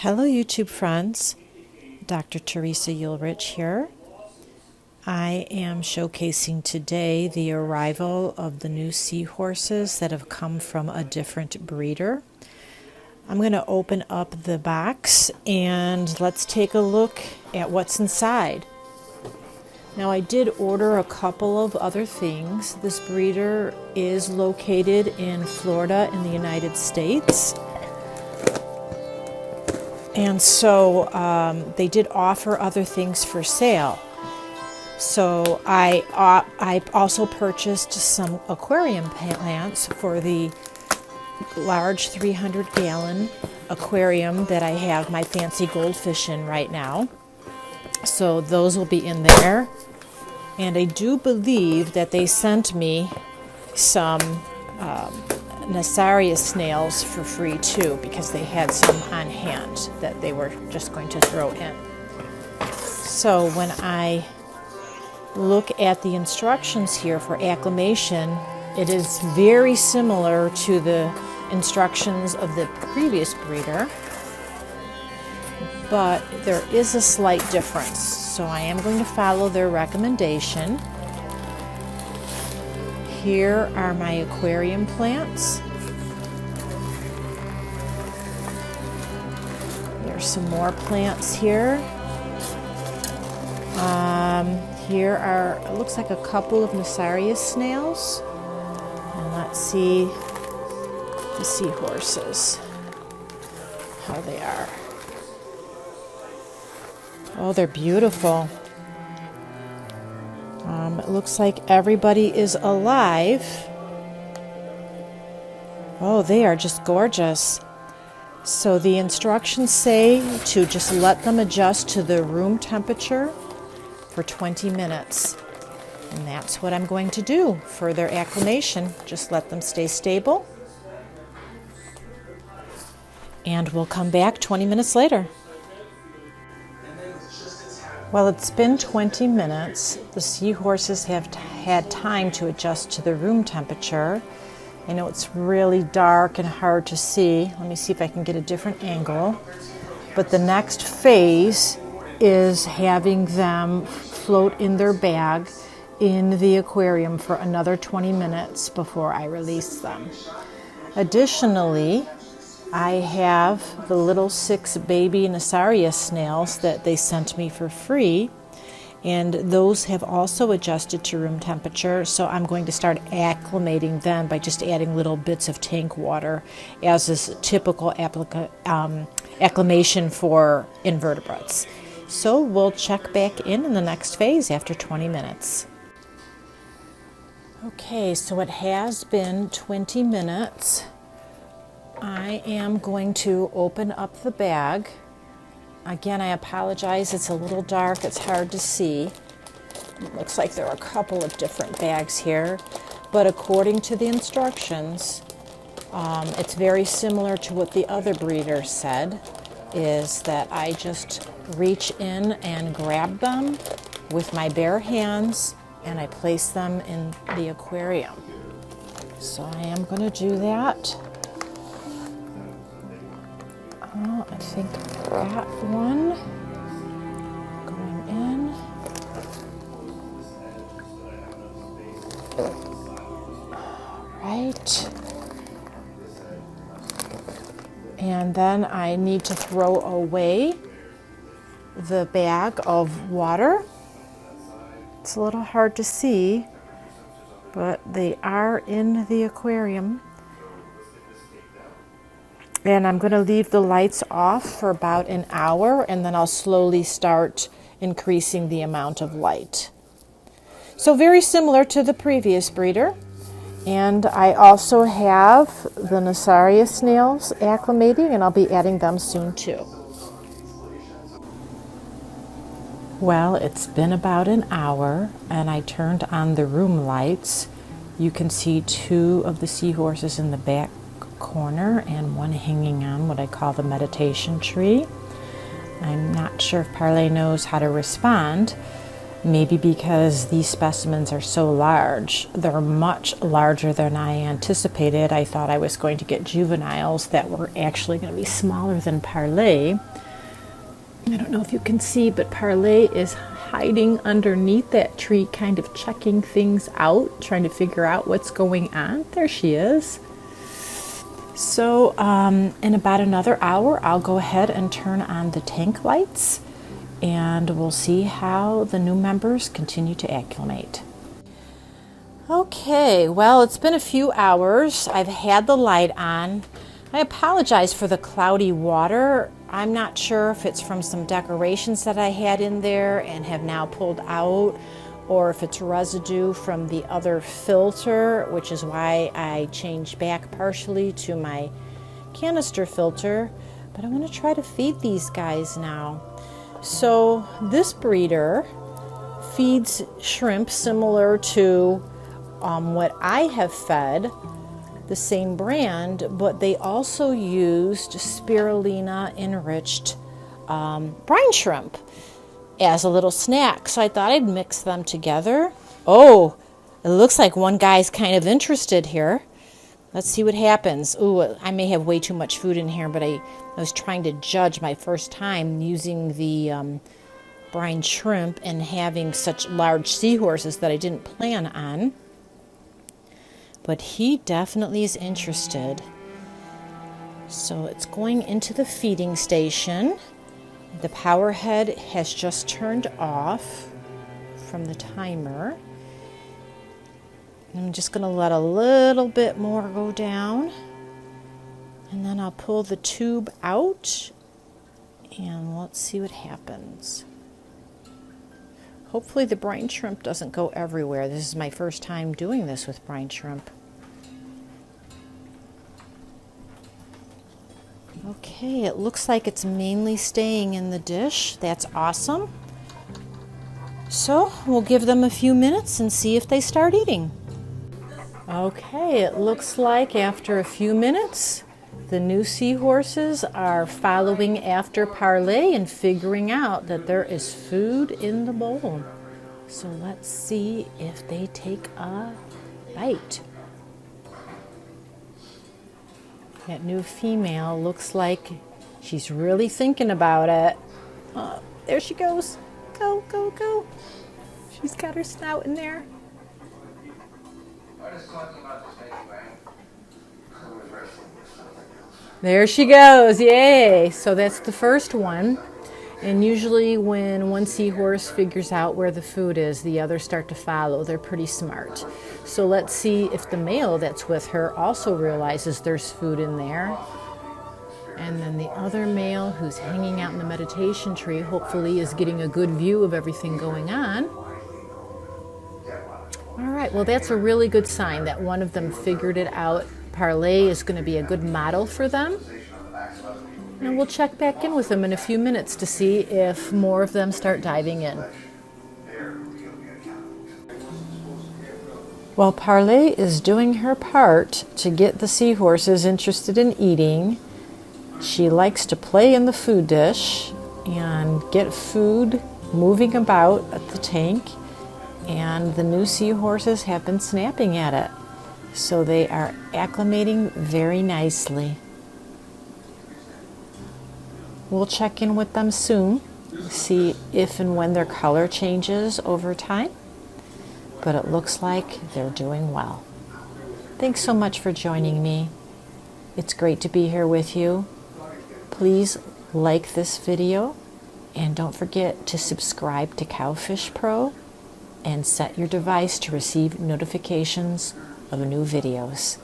Hello YouTube friends, Dr. Teresa Ulrich here. I am showcasing today the arrival of the new seahorses that have come from a different breeder. I'm going to open up the box and let's take a look at what's inside. Now I did order a couple of other things. This breeder is located in Florida in the United States. And so they did offer other things for sale. So I also purchased some aquarium plants for the large 300-gallon aquarium that I have my fancy goldfish in right now. So those will be in there. And I do believe that they sent me some Nassaria snails for free too, because they had some on hand that they were just going to throw in. So when I look at the instructions here for acclimation, it is very similar to the instructions of the previous breeder, but there is a slight difference. So I am going to follow their recommendation. Here are my aquarium plants. There's some more plants here. Here are, it looks like a couple of Nassaria snails. And let's see the seahorses, how they are. Oh, they're beautiful. It looks like everybody is alive. Oh, they are just gorgeous. So the instructions say to just let them adjust to the room temperature for 20 minutes. And that's what I'm going to do for their acclimation. Just let them stay stable. And we'll come back 20 minutes later. Well, it's been 20 minutes. The seahorses have had time to adjust to the room temperature. I know it's really dark and hard to see. Let me see if I can get a different angle. But the next phase is having them float in their bag in the aquarium for another 20 minutes before I release them. Additionally, I have the little 6 baby Nassaria snails that they sent me for free, and those have also adjusted to room temperature, so I'm going to start acclimating them by just adding little bits of tank water, as is typical acclimation for invertebrates. So we'll check back in the next phase after 20 minutes. Okay, so it has been 20 minutes. I am going to open up the bag. Again, I apologize, it's a little dark, it's hard to see. It looks like there are a couple of different bags here, but according to the instructions, it's very similar to what the other breeder said, is that I just reach in and grab them with my bare hands and I place them in the aquarium. So I am going to do that. Oh, I think that one going in. All right. And then I need to throw away the bag of water. It's a little hard to see, but they are in the aquarium. And I'm going to leave the lights off for about an hour, and then I'll slowly start increasing the amount of light. So very similar to the previous breeder. And I also have the Nassaria snails acclimating, and I'll be adding them soon too. Well, it's been about an hour, and I turned on the room lights. You can see 2 of the seahorses in the back corner and one hanging on what I call the meditation tree. I'm not sure if Parley knows how to respond, Maybe because these specimens are so large. They're much larger than I anticipated. I thought I was going to get juveniles that were actually going to be smaller than Parley. I don't know if you can see, but Parley is hiding underneath that tree, kind of checking things out, trying to figure out what's going on. There she is. So in about another hour, I'll go ahead and turn on the tank lights, and we'll see how the new members continue to acclimate. Okay, well, it's been a few hours. I've had the light on. I apologize for the cloudy water. I'm not sure if it's from some decorations that I had in there and have now pulled out, or if it's residue from the other filter, which is why I changed back partially to my canister filter. But I want to try to feed these guys now. So this breeder feeds shrimp similar to what I have fed, the same brand, but they also used spirulina enriched brine shrimp as a little snack. So I thought I'd mix them together. Oh, it looks like one guy's kind of interested here. Let's see what happens. Ooh, I may have way too much food in here, but I was trying to judge my first time using the brine shrimp and having such large seahorses that I didn't plan on. But he definitely is interested. So it's going into the feeding station. The power head has just turned off from the timer. I'm just going to let a little bit more go down, and then I'll pull the tube out and let's see what happens. Hopefully the brine shrimp doesn't go everywhere. This is my first time doing this with brine shrimp. Okay, it looks like it's mainly staying in the dish. That's awesome. So we'll give them a few minutes and see if they start eating. Okay, it looks like after a few minutes, the new seahorses are following after Parley and figuring out that there is food in the bowl. So let's see if they take a bite. That new female looks like she's really thinking about it. There she goes. Go, go, go. She's got her snout in there. There she goes, yay! So that's the first one. And usually when one seahorse figures out where the food is, the others start to follow. They're pretty smart. So let's see if the male that's with her also realizes there's food in there. And then the other male who's hanging out in the meditation tree hopefully is getting a good view of everything going on. All right, well, that's a really good sign that one of them figured it out. Parley is going to be a good model for them. And we'll check back in with them in a few minutes to see if more of them start diving in. While Parley is doing her part to get the seahorses interested in eating, she likes to play in the food dish and get food moving about at the tank. And the new seahorses have been snapping at it. So they are acclimating very nicely. We'll check in with them soon, see if and when their color changes over time. But it looks like they're doing well. Thanks so much for joining me. It's great to be here with you. Please like this video and don't forget to subscribe to Cowfish Pro and set your device to receive notifications of new videos.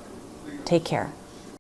Take care.